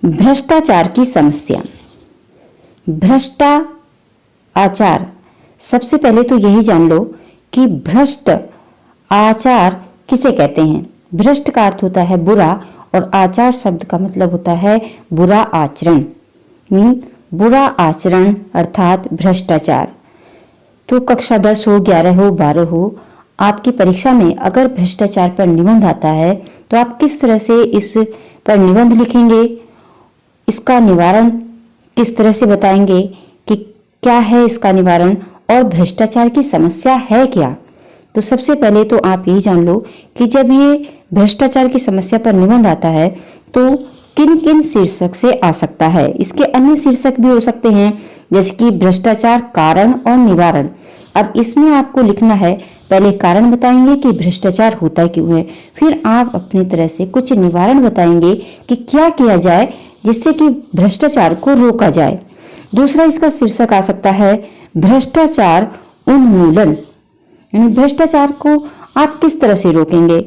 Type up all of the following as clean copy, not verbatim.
भ्रष्टाचार की समस्या। भ्रष्टाचार, सबसे पहले तो यही जान लो कि भ्रष्ट आचार किसे कहते हैं। भ्रष्ट का अर्थ होता है बुरा और आचार शब्द का मतलब होता है बुरा आचरण। बुरा आचरण अर्थात भ्रष्टाचार। तो कक्षा 10 हो, 11 हो, 12 हो, आपकी परीक्षा में अगर भ्रष्टाचार पर निबंध आता है तो आप किस तरह से इस पर निबंध लिखेंगे, इसका निवारण किस तरह से बताएंगे कि क्या है इसका निवारण और भ्रष्टाचार की समस्या है क्या। तो सबसे पहले तो आप यही जान लो कि जब ये भ्रष्टाचार की समस्या पर निबंध आता है तो किन किन शीर्षक से आ सकता है। इसके अन्य शीर्षक भी हो सकते हैं जैसे कि भ्रष्टाचार कारण और निवारण। अब इसमें आपको लिखना है, पहले कारण बताएंगे कि भ्रष्टाचार होता क्यों है, फिर आप अपनी तरह से कुछ निवारण बताएंगे कि क्या किया जाए जिससे कि भ्रष्टाचार को रोका जाए। दूसरा इसका शीर्षक आ सकता है भ्रष्टाचार उन्मूलन, यानी भ्रष्टाचार को आप किस तरह से रोकेंगे।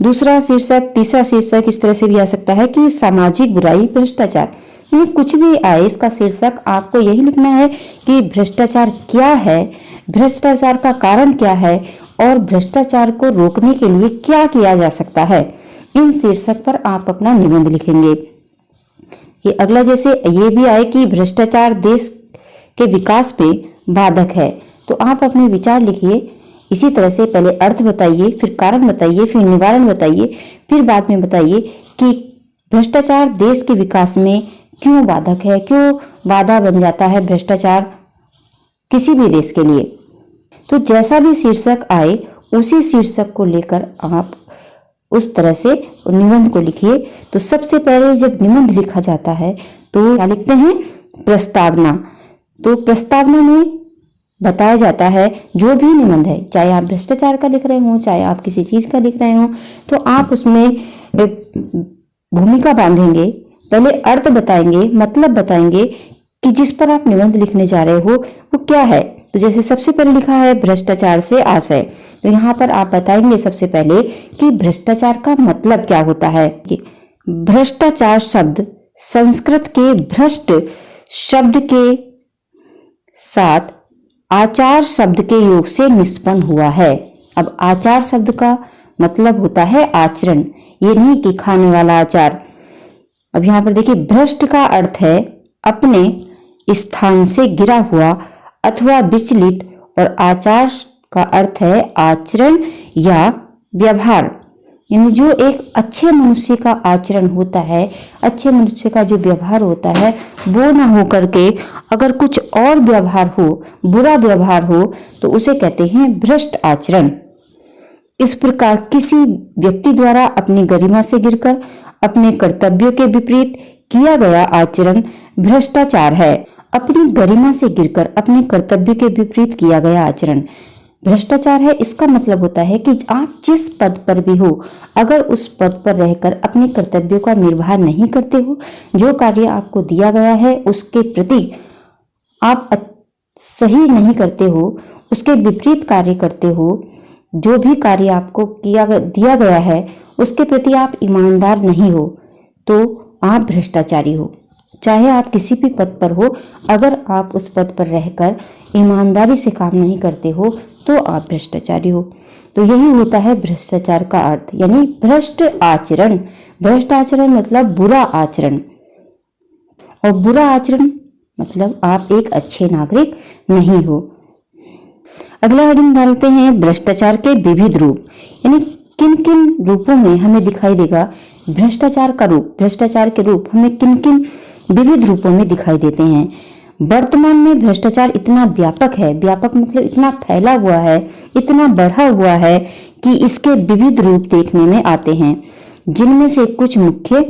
दूसरा शीर्षक, तीसरा शीर्षक इस तरह से भी आ सकता है कि सामाजिक बुराई भ्रष्टाचार, यानी कुछ भी आए इसका शीर्षक आपको यही लिखना है कि भ्रष्टाचार क्या है, भ्रष्टाचार का कारण क्या है और भ्रष्टाचार को रोकने के लिए क्या किया जा सकता है। इन शीर्षक पर आप अपना निबंध लिखेंगे। ये अगला जैसे ये भी आए कि भ्रष्टाचार देश के विकास में बाधक है, तो आप अपने विचार लिखिए। इसी तरह से पहले अर्थ बताइए, फिर कारण बताइए, फिर निवारण बताइए, फिर बाद में बताइए कि भ्रष्टाचार देश के विकास में क्यों बाधक है, क्यों बाधा बन जाता है भ्रष्टाचार किसी भी देश के लिए। तो जैसा भी शीर्षक आए उसी शीर्षक को लेकर आप उस तरह से निबंध को लिखिए। तो सबसे पहले जब निबंध लिखा जाता है तो क्या लिखते हैं, प्रस्तावना। तो प्रस्तावना में बताया जाता है जो भी निबंध है, चाहे आप भ्रष्टाचार का लिख रहे हो, चाहे आप किसी चीज का लिख रहे हो, तो आप उसमें भूमिका बांधेंगे, पहले अर्थ बताएंगे, मतलब बताएंगे कि जिस पर आप निबंध लिखने जा रहे हो वो क्या है। तो जैसे सबसे पहले लिखा है भ्रष्टाचार से आशय, तो यहाँ पर आप बताएंगे सबसे पहले कि भ्रष्टाचार का मतलब क्या होता है। भ्रष्टाचार शब्द संस्कृत के भ्रष्ट शब्द के साथ आचार शब्द के योग से निष्पन्न हुआ है। अब आचार शब्द का मतलब होता है आचरण, ये नहीं कि खाने वाला आचार। अब यहाँ पर देखिए, भ्रष्ट का अर्थ है अपने स्थान से गिरा हुआ अथवा विचलित, और आचार का अर्थ है आचरण या व्यवहार, यानी जो एक अच्छे मनुष्य का आचरण होता है, अच्छे मनुष्य का जो व्यवहार होता है वो ना हो करके अगर कुछ और व्यवहार हो, बुरा व्यवहार हो, तो उसे कहते हैं भ्रष्ट आचरण। इस प्रकार किसी व्यक्ति द्वारा अपनी गरिमा से गिरकर अपने कर्तव्यों के विपरीत किया गया आचरण भ्रष्टाचार है। अपनी गरिमा से गिरकर अपने कर्तव्य के विपरीत किया गया आचरण भ्रष्टाचार है। इसका मतलब होता है कि आप जिस पद पर भी हो, अगर उस पद पर रहकर अपने कर्तव्यों का निर्वाह नहीं करते हो, जो कार्य आपको दिया गया है उसके प्रति आप सही नहीं करते हो, उसके विपरीत कार्य करते हो, जो भी कार्य आपको दिया गया है उसके प्रति आप ईमानदार नहीं हो, तो आप भ्रष्टाचारी हो। चाहे आप किसी भी पद पर हो, अगर आप उस पद पर रहकर ईमानदारी से काम नहीं करते हो तो आप भ्रष्टाचारी हो। तो यही होता है भ्रष्टाचार का अर्थ, यानी भ्रष्ट आचरण। भ्रष्ट आचरण मतलब बुरा आचरण, और बुरा आचरण मतलब आप एक अच्छे नागरिक नहीं हो। अगला हेडिंग डालते हैं भ्रष्टाचार के विविध रूप, यानी किन किन रूपों में हमें दिखाई देगा भ्रष्टाचार का रूप। भ्रष्टाचार के रूप हमें किन किन विविध रूपों में दिखाई देते हैं। वर्तमान में भ्रष्टाचार इतना व्यापक है, व्यापक मतलब इतना फैला हुआ है, इतना बढ़ा हुआ है कि इसके विविध रूप देखने में आते हैं, जिनमें से कुछ मुख्य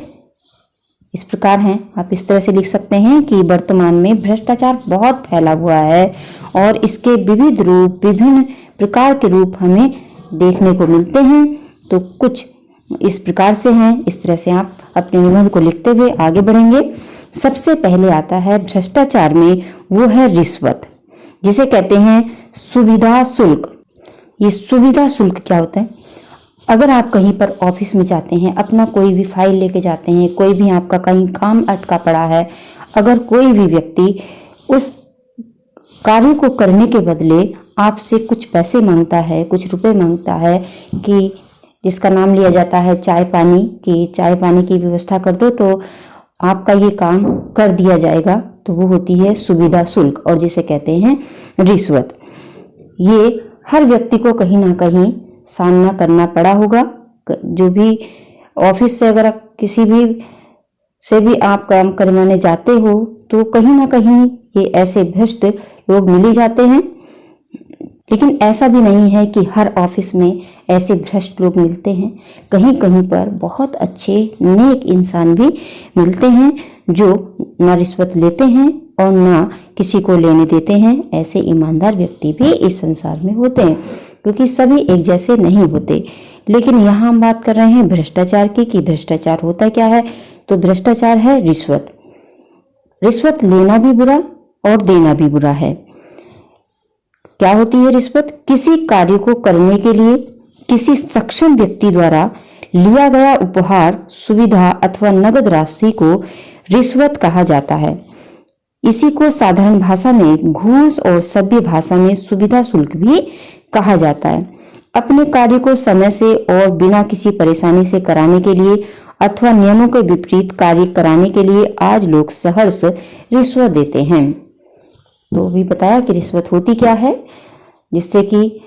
इस प्रकार हैं। आप इस तरह से लिख सकते हैं कि वर्तमान में भ्रष्टाचार बहुत फैला हुआ है और इसके विविध रूप, विभिन्न प्रकार के रूप हमें देखने को मिलते हैं। तो कुछ इस प्रकार से हैं। इस तरह से आप अपने निबंध को लिखते हुए आगे बढ़ेंगे। सबसे पहले आता है भ्रष्टाचार में, वो है रिश्वत, जिसे कहते हैं सुविधा शुल्क। ये सुविधा शुल्क क्या होता है? अगर आप कहीं पर ऑफिस में जाते हैं, अपना कोई भी फाइल लेके जाते हैं, कोई भी आपका कहीं काम अटका पड़ा है, अगर कोई भी व्यक्ति उस कार्य को करने के बदले आपसे कुछ पैसे मांगता है, कुछ रुपए मांगता है, कि जिसका नाम लिया जाता है चाय पानी, कि चाय पानी की व्यवस्था कर दो तो आपका ये काम कर दिया जाएगा, तो वो होती है सुविधा शुल्क, और जिसे कहते हैं रिश्वत। ये हर व्यक्ति को कहीं ना कहीं सामना करना पड़ा होगा। जो भी ऑफिस से अगर आप किसी भी से भी आप काम करवाने जाते हो तो कहीं ना कहीं ये ऐसे भ्रष्ट लोग मिल ही जाते हैं। लेकिन ऐसा भी नहीं है कि हर ऑफिस में ऐसे भ्रष्ट लोग मिलते हैं। कहीं कहीं पर बहुत अच्छे नेक इंसान भी मिलते हैं जो ना रिश्वत लेते हैं और ना किसी को लेने देते हैं। ऐसे ईमानदार व्यक्ति भी इस संसार में होते हैं, क्योंकि सभी एक जैसे नहीं होते। लेकिन यहाँ हम बात कर रहे हैं भ्रष्टाचार की, कि भ्रष्टाचार होता क्या है। तो भ्रष्टाचार है रिश्वत। रिश्वत लेना भी बुरा और देना भी बुरा है। क्या होती है रिश्वत? किसी कार्य को करने के लिए किसी सक्षम व्यक्ति द्वारा लिया गया उपहार, सुविधा अथवा नगद राशि को रिश्वत कहा जाता है। इसी को साधारण भाषा में घूस और सभ्य भाषा में सुविधा शुल्क भी कहा जाता है। अपने कार्य को समय से और बिना किसी परेशानी से कराने के लिए अथवा नियमों के विपरीत कार्य कराने के लिए आज लोग सहर्ष रिश्वत देते हैं। तो भी बताया कि रिश्वत होती क्या है, जिससे कि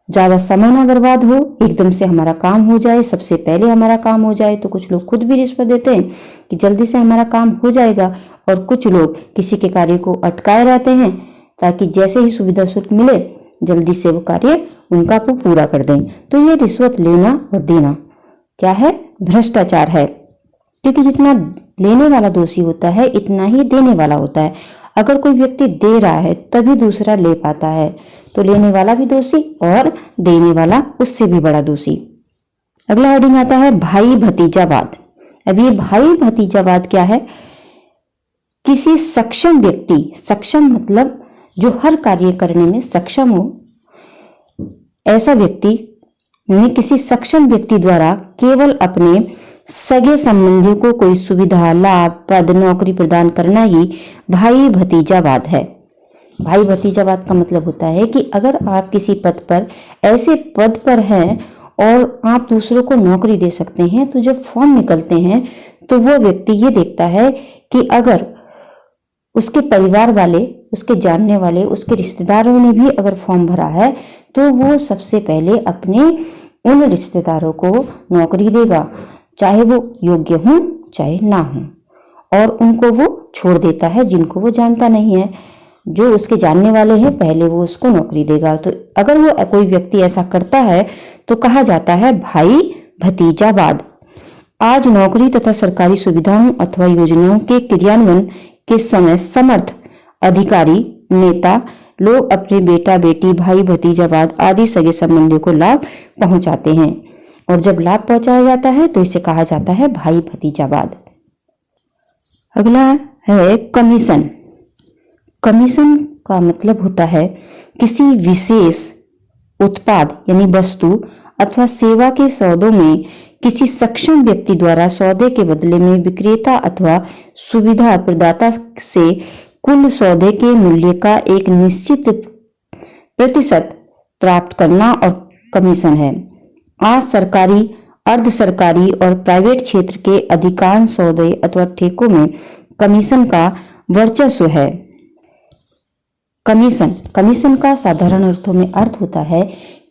ज्यादा समय ना बर्बाद हो, एकदम से हमारा काम हो जाए, सबसे पहले हमारा काम हो जाए। तो कुछ लोग खुद भी रिश्वत देते हैं कि जल्दी से हमारा काम हो जाएगा, और कुछ लोग किसी के कार्य को अटकाए रहते हैं ताकि जैसे ही सुविधा शुल्क मिले जल्दी से वो कार्य उनका को पूरा कर दें। तो ये रिश्वत लेना और देना क्या है? भ्रष्टाचार है। क्योंकि जितना लेने वाला दोषी होता है इतना ही देने वाला होता है। अगर कोई व्यक्ति दे रहा है तभी दूसरा ले पाता है, तो लेने वाला भी दोषी और देने वाला उससे भी बड़ा दोषी। अगला हेडिंग आता है भाई भतीजावाद। अब ये भाई भतीजावाद क्या है? किसी सक्षम व्यक्ति, सक्षम मतलब जो हर कार्य करने में सक्षम हो, ऐसा व्यक्ति किसी सक्षम व्यक्ति द्वारा केवल अपने सगे संबंधियों को कोई सुविधा, लाभ, पद, नौकरी प्रदान करना ही भाई भतीजावाद है। भाई भतीजावाद का मतलब होता है कि अगर आप किसी पद पर, ऐसे पद पर हैं और आप दूसरों को नौकरी दे सकते हैं, तो जब फॉर्म निकलते हैं तो वो व्यक्ति ये देखता है कि अगर उसके परिवार वाले, उसके जानने वाले, उसके रिश्तेदारों ने भी अगर फॉर्म भरा है तो वो सबसे पहले अपने उन रिश्तेदारों को नौकरी देगा, चाहे वो योग्य हों चाहे ना हों, और उनको वो छोड़ देता है जिनको वो जानता नहीं है। जो उसके जानने वाले हैं पहले वो उसको नौकरी देगा। तो अगर वो कोई व्यक्ति ऐसा करता है तो कहा जाता है भाई भतीजावाद। आज नौकरी तथा सरकारी सुविधाओं अथवा योजनाओं के क्रियान्वयन के समय समर्थ अधिकारी, नेता लोग अपने बेटा बेटी, भाई भतीजावाद आदि सगे संबंधियों को लाभ पहुंचाते हैं, और जब लाभ पहुंचाया जाता है तो इसे कहा जाता है भाई भतीजावाद। अगला है कमीशन। कमीशन का मतलब होता है किसी विशेष उत्पाद यानी वस्तु अथवा सेवा के सौदों में किसी सक्षम व्यक्ति द्वारा सौदे के बदले में विक्रेता अथवा सुविधा प्रदाता से कुल सौदे के मूल्य का एक निश्चित प्रतिशत प्राप्त करना और कमीशन है। आज सरकारी, अर्ध सरकारी और प्राइवेट क्षेत्र के अधिकांश सौदे अथवा ठेकों में कमीशन का वर्चस्व है। कमीशन का साधारण अर्थों में अर्थ होता है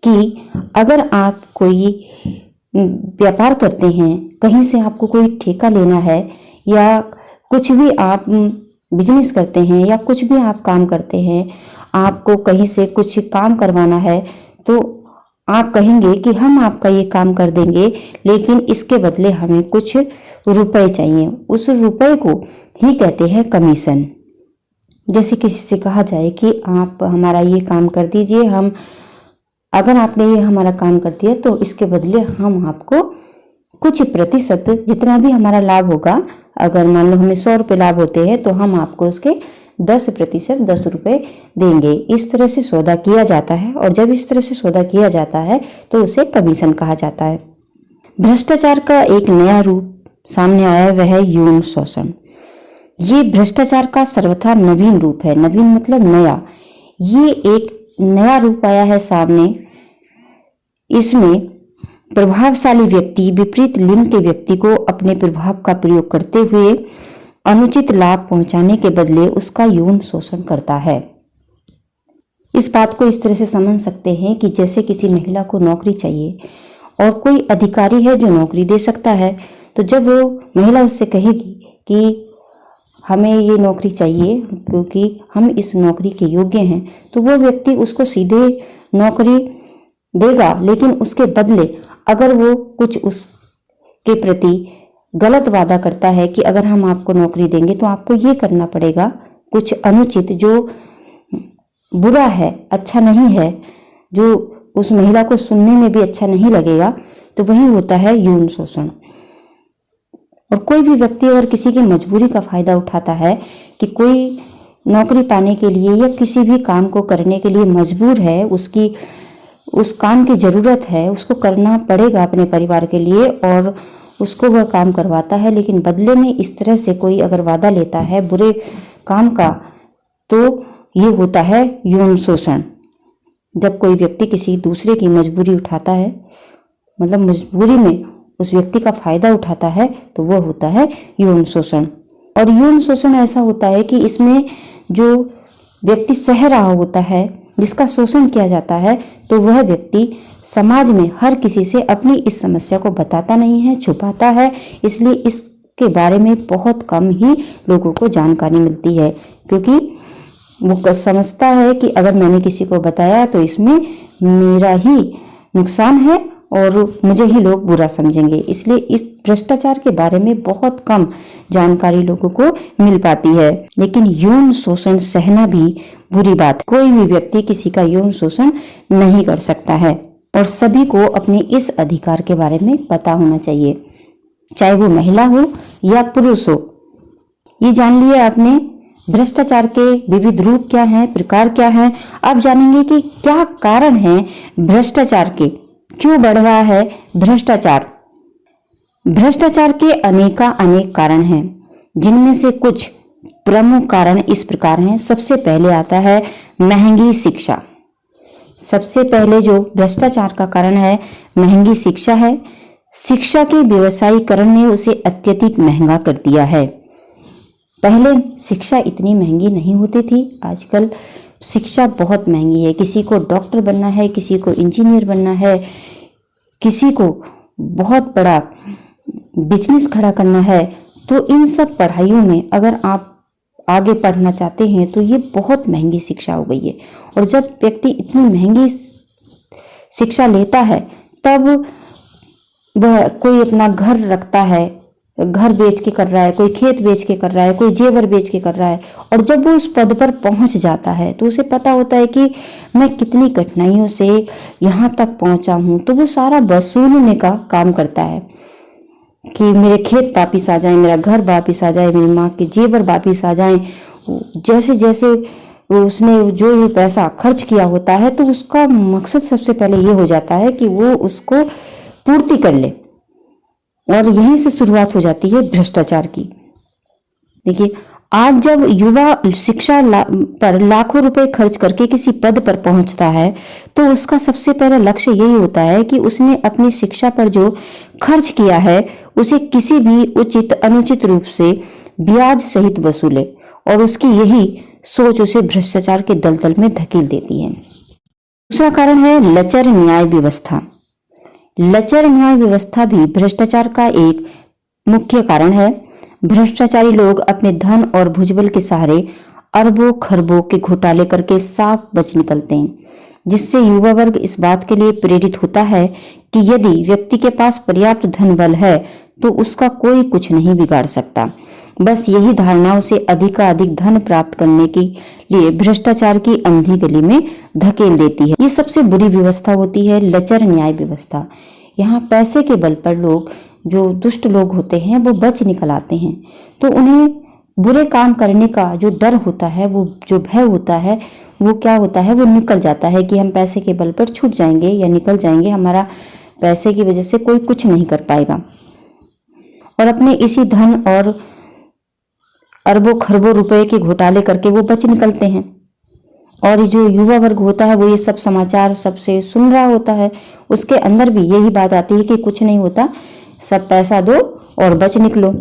कि अगर आप कोई व्यापार करते हैं, कहीं से आपको कोई ठेका लेना है, या कुछ भी आप बिजनेस करते हैं, या कुछ भी आप काम करते हैं, आपको कहीं से कुछ काम करवाना है, तो आप कहेंगे कि हम आपका ये काम कर देंगे, लेकिन इसके बदले हमें कुछ रुपए चाहिए। उस रुपए को ही कहते हैं कमीशन। जैसे किसी से कहा जाए कि आप हमारा ये काम कर दीजिए, हम अगर आपने ये हमारा काम कर दिया तो इसके बदले हम आपको कुछ प्रतिशत, जितना भी हमारा लाभ होगा, अगर मान लो हमें 100 रुपये लाभ होते हैं तो हम आपको उसके 10% 10 रुपए देंगे। इस तरह से सौदा किया जाता है और जब इस तरह से सौदा किया जाता है तो उसे कमीशन कहा जाता है। भ्रष्टाचार का एक नया रूप सामने आया, वह है यौन शोषण। ये भ्रष्टाचार का सर्वथा नवीन रूप है। नवीन मतलब नया। ये एक नया रूप आया है सामने। इसमें प्रभावशाली व्यक्ति विपरीत लिंग के व्यक्ति को अपने प्रभाव का प्रयोग करते हुए अनुचित लाभ पहुंचाने के बदले उसका यौन शोषण करता है। इस बात को इस तरह से समझ सकते हैं कि जैसे किसी महिला को नौकरी चाहिए और कोई अधिकारी है जो नौकरी दे सकता है, तो जब वो महिला उससे कहेगी कि हमें ये नौकरी चाहिए क्योंकि हम इस नौकरी के योग्य हैं, तो वो व्यक्ति उसको सीधे नौकरी देगा, लेकिन उसके बदले अगर वो कुछ उसके प्रति गलत वादा करता है कि अगर हम आपको नौकरी देंगे तो आपको ये करना पड़ेगा, कुछ अनुचित जो बुरा है, अच्छा नहीं है, जो उस महिला को सुनने में भी अच्छा नहीं लगेगा, तो वही होता है यौन शोषण। और कोई भी व्यक्ति अगर किसी की मजबूरी का फायदा उठाता है कि कोई नौकरी पाने के लिए या किसी भी काम को करने के लिए मजबूर है, उसकी उस काम की जरूरत है, उसको करना पड़ेगा अपने परिवार के लिए और उसको वह काम करवाता है, लेकिन बदले में इस तरह से कोई अगर वादा लेता है बुरे काम का, तो ये होता है यौन शोषण। जब कोई व्यक्ति किसी दूसरे की मजबूरी उठाता है, मतलब मजबूरी में उस व्यक्ति का फायदा उठाता है, तो वह होता है यौन शोषण। और यौन शोषण ऐसा होता है कि इसमें जो व्यक्ति सह रहा होता है, जिसका शोषण किया जाता है, तो वह व्यक्ति समाज में हर किसी से अपनी इस समस्या को बताता नहीं है, छुपाता है। इसलिए इसके बारे में बहुत कम ही लोगों को जानकारी मिलती है, क्योंकि वो समझता है कि अगर मैंने किसी को बताया तो इसमें मेरा ही नुकसान है और मुझे ही लोग बुरा समझेंगे। इसलिए इस भ्रष्टाचार के बारे में बहुत कम जानकारी लोगों को मिल पाती है। लेकिन यौन शोषण सहना भी बुरी बात। कोई भी व्यक्ति किसी का यौन शोषण नहीं कर सकता है और सभी को अपने इस अधिकार के बारे में पता होना चाहिए, चाहे वो महिला हो या पुरुष हो। ये जान लिए आपने भ्रष्टाचार के विविध रूप क्या हैं, प्रकार क्या हैं। अब जानेंगे कि क्या कारण है भ्रष्टाचार के, क्यों बढ़ रहा है भ्रष्टाचार। भ्रष्टाचार के अनेक कारण हैं, जिनमें से कुछ प्रमुख कारण इस प्रकार हैं। सबसे पहले आता है महंगी शिक्षा। सबसे पहले जो भ्रष्टाचार का कारण है महंगी शिक्षा है। शिक्षा के व्यवसायीकरण ने उसे अत्यधिक महंगा कर दिया है। पहले शिक्षा इतनी महंगी नहीं होती थी, आजकल शिक्षा बहुत महंगी है। किसी को डॉक्टर बनना है, किसी को इंजीनियर बनना है, किसी को बहुत बड़ा बिजनेस खड़ा करना है, तो इन सब पढ़ाइयों में अगर आप आगे पढ़ना चाहते हैं तो ये बहुत महंगी शिक्षा हो गई है। और जब व्यक्ति इतनी महंगी शिक्षा लेता है, तब वह कोई अपना घर रखता है, घर बेच के कर रहा है, कोई खेत बेच के कर रहा है, कोई जेवर बेच के कर रहा है, और जब वो उस पद पर पहुंच जाता है तो उसे पता होता है कि मैं कितनी कठिनाइयों से यहाँ तक पहुंचा हूँ, तो वो सारा वसूलने का काम करता है कि मेरे खेत वापिस आ जाए, मेरा घर वापिस आ जाए, मेरी माँ के जेवर वापिस आ जाए। जैसे जैसे उसने जो पैसा खर्च किया होता है, तो उसका मकसद सबसे पहले ये हो जाता है कि वो उसको पूर्ति कर ले, और यहीं से शुरुआत हो जाती है भ्रष्टाचार की। देखिए, आज जब युवा शिक्षा पर लाखों रुपए खर्च करके किसी पद पर पहुंचता है, तो उसका सबसे पहला लक्ष्य यही होता है कि उसने अपनी शिक्षा पर जो खर्च किया है उसे किसी भी उचित अनुचित रूप से ब्याज सहित वसूले, और उसकी यही सोच उसे भ्रष्टाचार के दलदल में धकेल देती है। दूसरा कारण है लचर न्याय व्यवस्था। लचर न्याय व्यवस्था भी भ्रष्टाचार का एक मुख्य कारण है। भ्रष्टाचारी लोग अपने धन और भुजबल के सहारे अरबों खरबों के घोटाले करके साफ बच निकलते हैं, जिससे युवा वर्ग इस बात के लिए प्रेरित होता है कि यदि व्यक्ति के पास पर्याप्त धन बल है तो उसका कोई कुछ नहीं बिगाड़ सकता। बस यही धारणा उसे अधिकाधिक धन प्राप्त करने के लिए भ्रष्टाचार की अंधी गली में धकेल देती है। ये सबसे बुरी व्यवस्था होती है लचर न्याय व्यवस्था। यहाँ पैसे के बल पर लोग, जो दुष्ट लोग होते हैं, वो बच निकल आते हैं, तो उन्हें बुरे काम करने का जो डर होता है, वो जो भय होता है, वो क्या होता है, वो निकल जाता है कि हम पैसे के बल पर छूट जाएंगे या निकल जाएंगे, हमारा पैसे की वजह से कोई कुछ नहीं कर पाएगा। और अपने इसी धन और अरबों खरबों रुपए के घोटाले करके वो बच निकलते हैं। और जो युवा वर्ग होता है वो ये सब समाचार सबसे सुन रहा होता है, उसके अंदर भी यही बात आती है कि कुछ नहीं होता, सब पैसा दो और बच निकलो।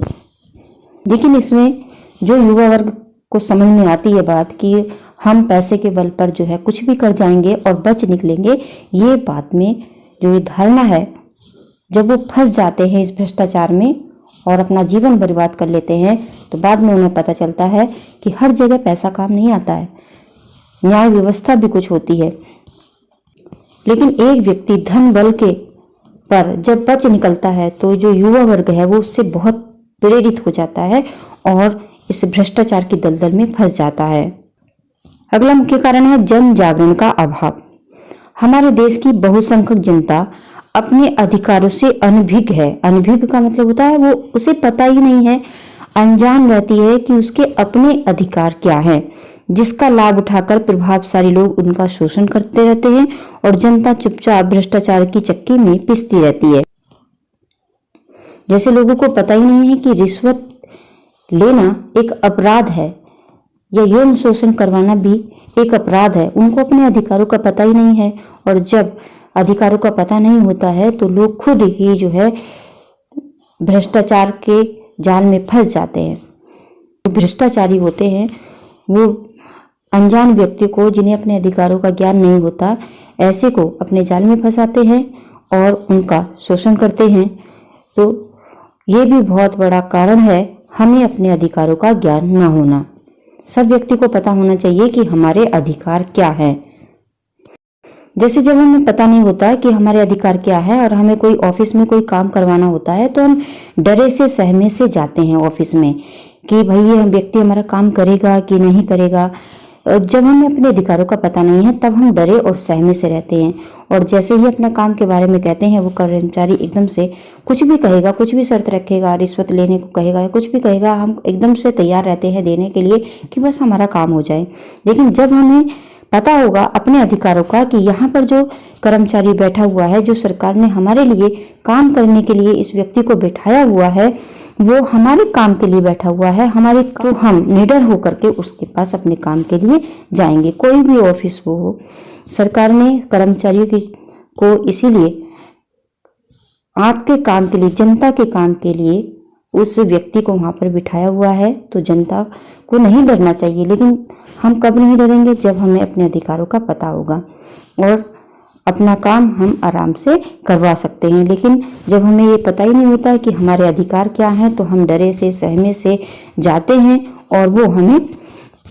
लेकिन इसमें जो युवा वर्ग को समझ में आती है बात कि हम पैसे के बल पर जो है कुछ भी कर जाएंगे और बच निकलेंगे, ये बात में जो ये धारणा है, जब वो फंस जाते हैं इस भ्रष्टाचार में और अपना जीवन बर्बाद कर लेते हैं, तो बाद में उन्हें पता चलता है कि हर जगह पैसा काम नहीं आता है, न्याय व्यवस्था भी कुछ होती है। लेकिन एक व्यक्ति धन बल के पर जब बच निकलता है तो जो युवा वर्ग है वो उससे बहुत प्रेरित हो जाता है और इस भ्रष्टाचार की दलदल में फंस जाता है। अगला मुख्य कारण है जन जागरण का अभाव। हमारे देश की बहुसंख्यक जनता अपने अधिकारों से अनभिज्ञ है। अनभिज्ञ का मतलब होता है वो उसे पता ही नहीं है, अनजान रहती है कि उसके अपने अधिकार क्या हैं, जिसका लाभ उठाकर प्रभावशाली लोग उनका शोषण करते रहते हैं और जनता चुपचाप भ्रष्टाचार की चक्की में पिसती रहती है। जैसे लोगों को पता ही नहीं है कि रिश्वत लेना एक अपराध है या यौन शोषण करवाना भी एक अपराध है, उनको अपने अधिकारों का पता ही नहीं है। और जब अधिकारों का पता नहीं होता है तो लोग खुद ही जो है भ्रष्टाचार के जाल में फंस जाते हैं। भ्रष्टाचारी होते हैं वो अनजान व्यक्ति को, जिन्हें अपने अधिकारों का ज्ञान नहीं होता, ऐसे को अपने जाल में फंसाते हैं और उनका शोषण करते हैं। तो ये भी बहुत बड़ा कारण है हमें अपने अधिकारों का ज्ञान ना होना। सब व्यक्ति को पता होना चाहिए कि हमारे अधिकार क्या हैं। जैसे जब हमें पता नहीं होता कि हमारे अधिकार क्या है और हमें कोई ऑफिस में कोई काम करवाना होता है तो हम डरे से सहमे से जाते हैं ऑफिस में कि भाई ये व्यक्ति हमारा काम करेगा कि नहीं करेगा। जब हमें अपने अधिकारों का पता नहीं है तब हम डरे और सहमे से रहते हैं, और जैसे ही अपना काम के बारे में कहते हैं वो कर्मचारी एकदम से कुछ भी कहेगा, कुछ भी शर्त रखेगा, रिश्वत लेने को कहेगा या कुछ भी कहेगा, हम एकदम से तैयार रहते हैं देने के लिए कि बस हमारा काम हो जाए। लेकिन जब हमें पता होगा अपने अधिकारों का कि यहाँ पर जो कर्मचारी बैठा हुआ है, जो सरकार ने हमारे लिए काम करने के लिए इस व्यक्ति को बैठाया हुआ है, वो हमारे काम के लिए बैठा हुआ है, हमारे, तो हम निडर होकर के उसके पास अपने काम के लिए जाएंगे। कोई भी ऑफिस वो हो, सरकार ने कर्मचारियों को इसीलिए आपके काम के लिए, जनता के काम के लिए उस व्यक्ति को वहां पर बिठाया हुआ है, तो जनता को नहीं डरना चाहिए। लेकिन हम कब नहीं डरेंगे? जब हमें अपने अधिकारों का पता होगा और अपना काम हम आराम से करवा सकते हैं। लेकिन जब हमें ये पता ही नहीं होता कि हमारे अधिकार क्या हैं तो हम डरे से सहमे से जाते हैं और वो हमें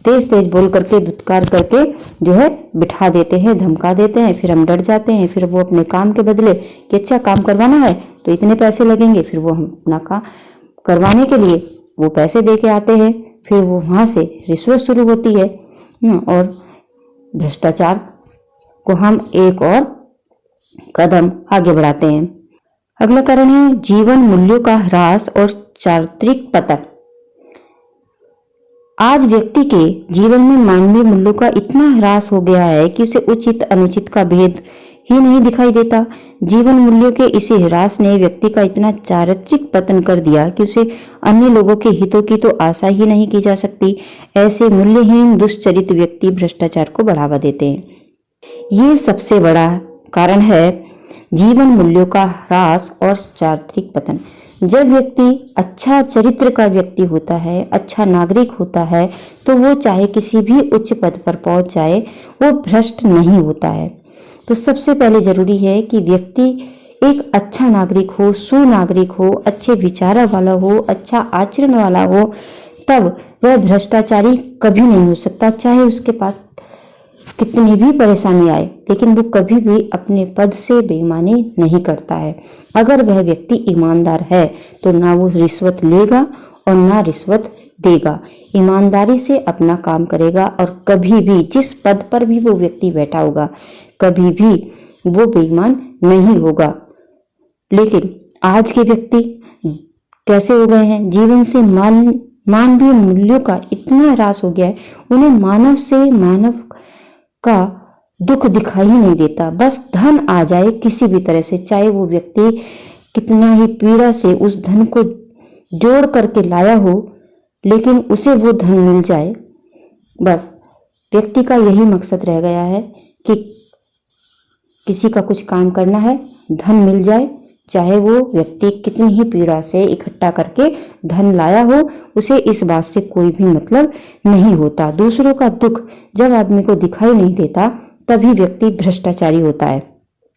तेज तेज बोल करके, दुत्कार करके जो है बिठा देते हैं, धमका देते हैं। फिर हम डर जाते हैं। फिर वो अपने काम के बदले कि अच्छा काम करवाना है तो इतने पैसे लगेंगे, फिर वो हम अपना काम करवाने के लिए वो पैसे दे के आते हैं। फिर वो वहाँ से रिश्वत शुरू होती है और भ्रष्टाचार को हम एक और कदम आगे बढ़ाते हैं। अगला कारण है जीवन मूल्यों का ह्रास और चारित्रिक पतन। आज व्यक्ति के जीवन में मानवीय मूल्यों का इतना ह्रास हो गया है कि उसे उचित अनुचित का भेद ही नहीं दिखाई देता। जीवन मूल्यों के इसी ह्रास ने व्यक्ति का इतना चारित्रिक पतन कर दिया कि उसे अन्य लोगों के हितों की तो आशा ही नहीं की जा सकती। ऐसे मूल्यहीन दुष्चरित व्यक्ति भ्रष्टाचार को बढ़ावा देते हैं। ये सबसे बड़ा कारण है जीवन मूल्यों का ह्रास और चारित्रिक पतन। जब व्यक्ति अच्छा चरित्र का व्यक्ति होता है, अच्छा नागरिक होता है, तो वो चाहे किसी भी उच्च पद पर पहुंच जाए, वो भ्रष्ट नहीं होता है। तो सबसे पहले जरूरी है कि व्यक्ति एक अच्छा नागरिक हो, सुनागरिक हो, अच्छे विचार वाला हो, अच्छा आचरण वाला हो, तब वह भ्रष्टाचारी कभी नहीं हो सकता। चाहे उसके पास कितनी भी परेशानी आए, लेकिन वो कभी भी अपने पद से बेईमानी नहीं करता है। अगर वह व्यक्ति ईमानदार है तो ना वो रिश्वत लेगा और ना रिश्वत देगा, ईमानदारी से अपना काम करेगा और कभी भी जिस पद पर भी वो व्यक्ति बैठा होगा कभी भी वो बेईमान नहीं होगा। लेकिन आज के व्यक्ति कैसे हो गए हैं? जीवन से मानवीय मूल्यों का इतना ह्रास हो गया है, उन्हें मानव से मानव का दुख दिखाई नहीं देता। बस धन आ जाए किसी भी तरह से, चाहे वो व्यक्ति कितना ही पीड़ा से उस धन को जोड़ करके लाया हो, लेकिन उसे वो धन मिल जाए। बस व्यक्ति का यही मकसद रह गया है कि किसी का कुछ काम करना है, धन मिल जाए, चाहे वो व्यक्ति कितनी ही पीड़ा से इकट्ठा करके धन लाया हो, उसे इस बात से कोई भी मतलब नहीं होता। दूसरों का दुख जब आदमी को दिखाई नहीं देता, तभी व्यक्ति भ्रष्टाचारी होता है।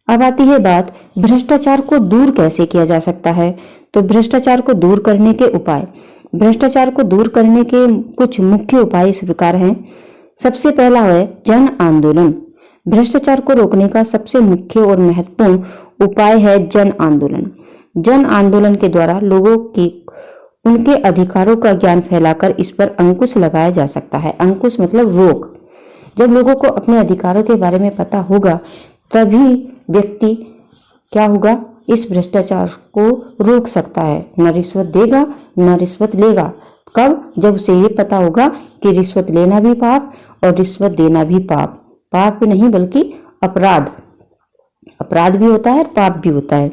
अब आती है बात, भ्रष्टाचार को दूर कैसे किया जा सकता है। तो भ्रष्टाचार को दूर करने के उपाय, भ्रष्टाचार को दूर करने के कुछ मुख्य उपाय इस प्रकार हैं। सबसे पहला है जन आंदोलन। भ्रष्टाचार को रोकने का सबसे मुख्य और महत्वपूर्ण उपाय है जन आंदोलन। जन आंदोलन के द्वारा लोगों की उनके अधिकारों का ज्ञान फैलाकर इस पर अंकुश लगाया जा सकता है। अंकुश मतलब रोक। जब लोगों को अपने अधिकारों के बारे में पता होगा, तभी व्यक्ति क्या होगा, इस भ्रष्टाचार को रोक सकता है। न रिश्वत देगा न रिश्वत लेगा। कब? जब उसे ये पता होगा कि रिश्वत लेना भी पाप और रिश्वत देना भी पाप। पाप नहीं बल्कि अपराध। अपराध भी होता है, पाप भी होता है।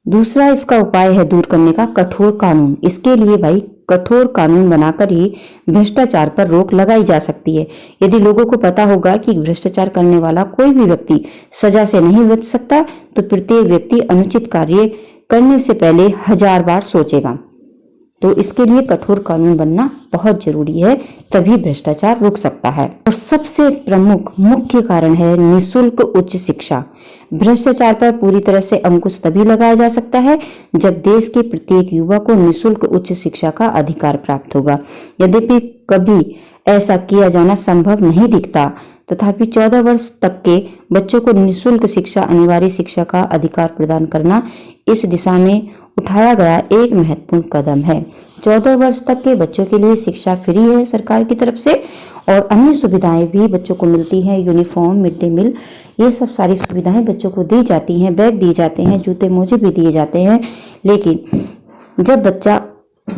दूसरा इसका उपाय है दूर करने का कठोर कानून। इसके लिए भाई कठोर कानून बनाकर ही भ्रष्टाचार पर रोक लगाई जा सकती है। यदि लोगों को पता होगा कि भ्रष्टाचार करने वाला कोई भी व्यक्ति सजा से नहीं बच सकता, तो प्रत्येक व्यक्ति अनुचित कार्य करने से पहले 1000 बार सोचेगा। तो इसके लिए कठोर कानून बनना बहुत जरूरी है, तभी भ्रष्टाचार रुक सकता है। और सबसे प्रमुख मुख्य कारण है निःशुल्क उच्च शिक्षा। भ्रष्टाचार पर पूरी तरह से अंकुश तभी लगाया जा सकता है जब देश के प्रत्येक युवा को निःशुल्क उच्च शिक्षा का अधिकार प्राप्त होगा। यद्यपि कभी ऐसा किया जाना संभव नहीं दिखता, तथापि 14 वर्ष तक के बच्चों को निःशुल्क शिक्षा, अनिवार्य शिक्षा का अधिकार प्रदान करना इस दिशा में उठाया गया एक महत्वपूर्ण कदम है। 14 वर्ष तक के बच्चों के लिए शिक्षा फ्री है सरकार की तरफ से, और अन्य सुविधाएं भी बच्चों को मिलती हैं। यूनिफॉर्म, मिड डे मील, ये सब सारी सुविधाएं बच्चों को दी जाती हैं। बैग दिए जाते हैं, जूते मोजे भी दिए जाते हैं। लेकिन जब बच्चा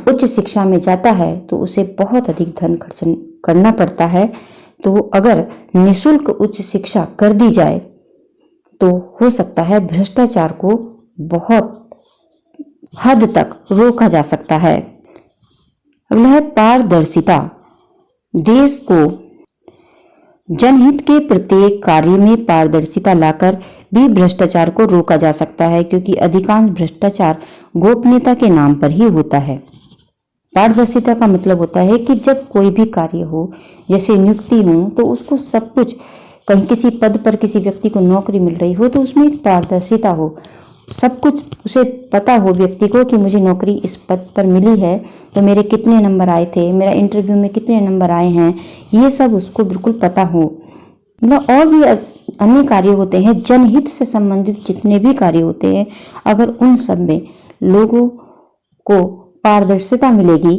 उच्च शिक्षा में जाता है तो उसे बहुत अधिक धन खर्च करना पड़ता है। तो अगर निःशुल्क उच्च शिक्षा कर दी जाए तो हो सकता है भ्रष्टाचार को बहुत हद तक रोका जा सकता है। अगला है पारदर्शिता। देश को जनहित के प्रत्येक कार्य में पारदर्शिता लाकर भी भ्रष्टाचार को रोका जा सकता है, क्योंकि अधिकांश भ्रष्टाचार गोपनीयता के नाम पर ही होता है। पारदर्शिता का मतलब होता है कि जब कोई भी कार्य हो, जैसे नियुक्ति हो, तो उसको सब कुछ, कहीं किसी पद पर किसी व्यक्ति को नौकरी मिल रही हो तो उसमें एक पारदर्शिता हो, सब कुछ उसे पता हो व्यक्ति को कि मुझे नौकरी इस पद पर मिली है तो मेरे कितने नंबर आए थे, मेरा इंटरव्यू में कितने नंबर आए हैं, ये सब उसको बिल्कुल पता हो। मतलब और भी अन्य कार्य होते हैं, जनहित से संबंधित जितने भी कार्य होते हैं, अगर उन सब में लोगों को पारदर्शिता मिलेगी,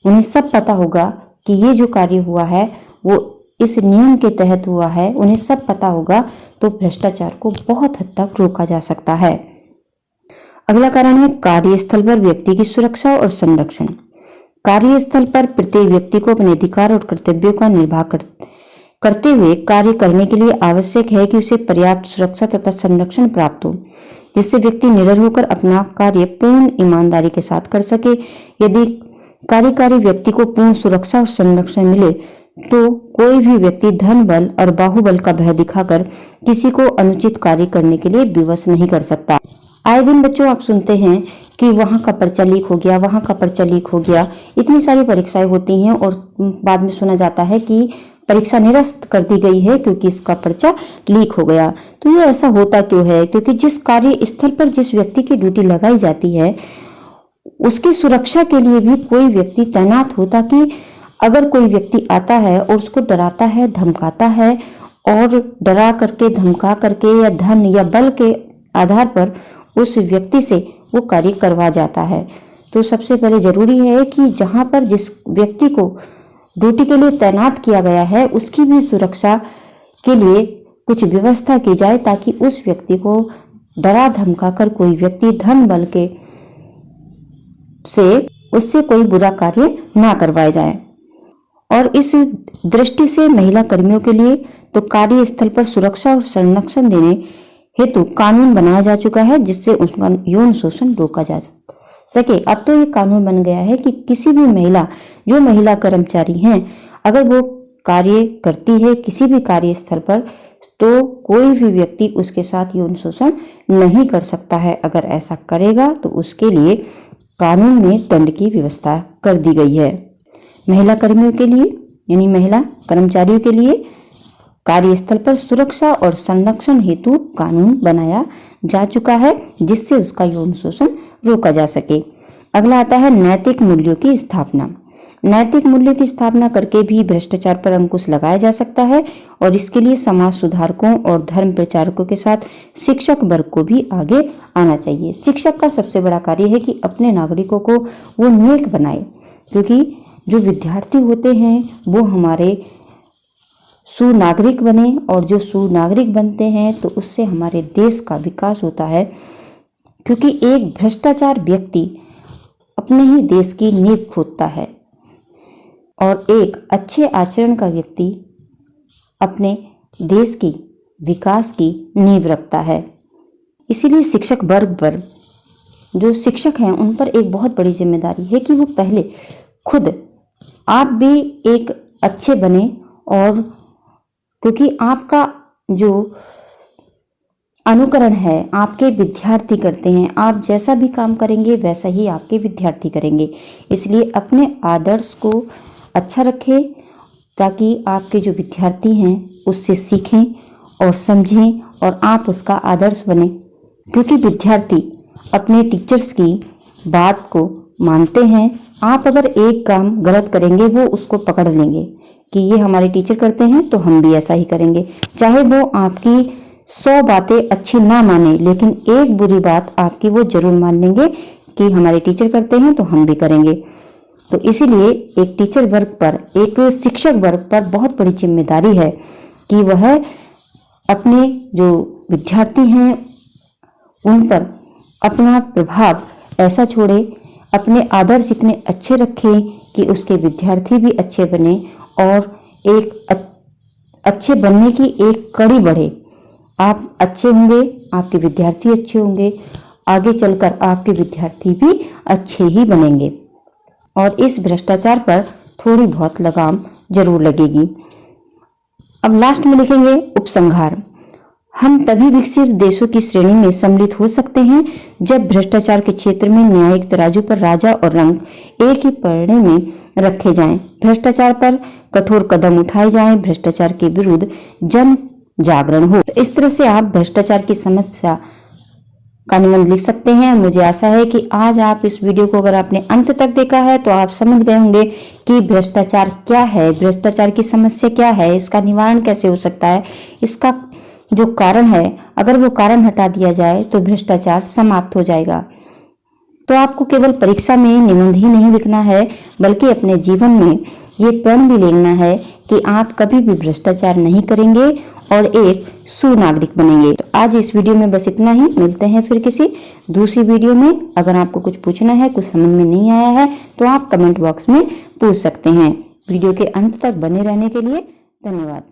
उन्हें सब पता होगा कि ये जो कार्य हुआ है वो इस नियम के तहत हुआ है, उन्हें सब पता होगा, तो भ्रष्टाचार को बहुत हद तक रोका जा सकता है। अगला कारण है कार्यस्थल पर व्यक्ति की सुरक्षा और संरक्षण। कार्यस्थल पर प्रत्येक व्यक्ति को अपने अधिकार और कर्तव्यों का निर्वाह करते हुए कार्य करने के लिए आवश्यक है कि उसे पर्याप्त सुरक्षा तथा संरक्षण प्राप्त हो, जिससे व्यक्ति निडर होकर अपना कार्य पूर्ण ईमानदारी के साथ कर सके। यदि कार्यकारी व्यक्ति को पूर्ण सुरक्षा और संरक्षण मिले तो कोई भी व्यक्ति धन बल और बाहुबल का भय दिखाकर किसी को अनुचित कार्य करने के लिए विवश नहीं कर सकता। आए दिन बच्चों आप सुनते हैं कि वहां का पर्चा लीक हो गया, वहां का पर्चा लीक हो गया, इतनी सारी परीक्षाएं होती हैं और बाद में सुना जाता है कि परीक्षा निरस्त कर दी गई है क्योंकि इसका पर्चा लीक हो गया। तो ये ऐसा होता क्यों है? क्योंकि जिस कार्य स्थल पर जिस व्यक्ति की ड्यूटी लगाई जाती है उसकी सुरक्षा के लिए भी कोई व्यक्ति तैनात होता कि अगर कोई व्यक्ति आता है और उसको डराता है, धमकाता है और डरा करके, धमका करके या धन या बल के आधार पर उस व्यक्ति से वो कार्य करवा जाता है, तो सबसे पहले जरूरी है कि जहां पर जिस व्यक्ति को ड्यूटी के लिए तैनात किया गया है उसकी भी सुरक्षा के लिए कुछ व्यवस्था की जाए, ताकि उस व्यक्ति को डरा धमका कर कोई व्यक्ति धन बल के से उससे कोई बुरा कार्य ना करवाया जाए। और इस दृष्टि से महिला कर्मियों के लिए तो कार्यस्थल पर सुरक्षा और संरक्षण देने हेतु कानून बनाया जा चुका है, जिससे उसका यौन शोषण रोका जा सके। अब तो ये कानून बन गया है कि किसी भी महिला, जो महिला कर्मचारी हैं, अगर वो कार्य करती है किसी भी कार्यस्थल पर, तो कोई भी व्यक्ति उसके साथ यौन शोषण नहीं कर सकता है। अगर ऐसा करेगा तो उसके लिए कानून में दंड की व्यवस्था कर दी गई है। महिला कर्मियों के लिए यानी महिला कर्मचारियों के लिए कार्यस्थल पर सुरक्षा और संरक्षण हेतु कानून बनाया जा चुका है, जिससे उसका यौन शोषण रोका जा सके। अगला आता है नैतिक मूल्यों की स्थापना। नैतिक मूल्यों की स्थापना करके भी भ्रष्टाचार पर अंकुश लगाया जा सकता है, और इसके लिए समाज सुधारकों और धर्म प्रचारकों के साथ शिक्षक वर्ग को भी आगे आना चाहिए। शिक्षक का सबसे बड़ा कार्य है कि अपने नागरिकों को वो नेक बनाए, क्योंकि जो विद्यार्थी होते हैं वो हमारे सुनागरिक बने, और जो सुनागरिक बनते हैं तो उससे हमारे देश का विकास होता है। क्योंकि एक भ्रष्टाचार व्यक्ति अपने ही देश की नींव खोदता है, और एक अच्छे आचरण का व्यक्ति अपने देश की विकास की नींव रखता है। इसीलिए शिक्षक वर्ग पर, जो शिक्षक हैं, उन पर एक बहुत बड़ी जिम्मेदारी है कि वो पहले खुद आप भी एक अच्छे बने, और क्योंकि आपका जो अनुकरण है आपके विद्यार्थी करते हैं, आप जैसा भी काम करेंगे वैसा ही आपके विद्यार्थी करेंगे। इसलिए अपने आदर्श को अच्छा रखें, ताकि आपके जो विद्यार्थी हैं उससे सीखें और समझें और आप उसका आदर्श बने। क्योंकि विद्यार्थी अपने टीचर्स की बात को मानते हैं। आप अगर एक काम गलत करेंगे वो उसको पकड़ लेंगे कि ये हमारे टीचर करते हैं तो हम भी ऐसा ही करेंगे। चाहे वो आपकी 100 बातें अच्छी ना माने, लेकिन एक बुरी बात आपकी वो जरूर मान लेंगे कि हमारे टीचर करते हैं तो हम भी करेंगे। तो इसीलिए एक टीचर वर्ग पर, एक शिक्षक वर्ग पर बहुत बड़ी जिम्मेदारी है कि वह अपने जो विद्यार्थी हैं उन पर अपना प्रभाव ऐसा छोड़े, अपने आदर्श इतने अच्छे रखें कि उसके विद्यार्थी भी अच्छे बने, और एक अच्छे बनने की एक कड़ी बढ़े। आप अच्छे होंगे, आपके विद्यार्थी अच्छे होंगे, आगे चलकर आपके विद्यार्थी भी अच्छे ही बनेंगे। और इस भ्रष्टाचार पर थोड़ी बहुत लगाम जरूर लगेगी। अब लास्ट में लिखेंगे उपसंहार। हम तभी विकसित देशों की श्रेणी में सम्मिलित हो सकते हैं जब भ्रष्टाचार के क्षेत्र में न्यायिक तराजू पर राजा और रंक एक ही पलड़े में रखे जाएं। भ्रष्टाचार पर कठोर कदम उठाए जाएं, भ्रष्टाचार के विरुद्ध जन जागरण हो। तो इस तरह से आप भ्रष्टाचार की समस्या का निबंध लिख सकते हैं। मुझे आशा है कि आज आप इस वीडियो को अगर आपने अंत तक देखा है तो आप समझ गए होंगे कि भ्रष्टाचार क्या है, भ्रष्टाचार की समस्या क्या है, इसका निवारण कैसे हो सकता है, इसका जो कारण है अगर वो कारण हटा दिया जाए तो भ्रष्टाचार समाप्त हो जाएगा। तो आपको केवल परीक्षा में निबंध ही नहीं लिखना है, बल्कि अपने जीवन में ये प्रण भी लेना है कि आप कभी भी भ्रष्टाचार नहीं करेंगे और एक सुनागरिक बनेंगे। तो आज इस वीडियो में बस इतना ही। मिलते हैं फिर किसी दूसरी वीडियो में। अगर आपको कुछ पूछना है, कुछ समझ में नहीं आया है, तो आप कमेंट बॉक्स में पूछ सकते हैं। वीडियो के अंत तक बने रहने के लिए धन्यवाद।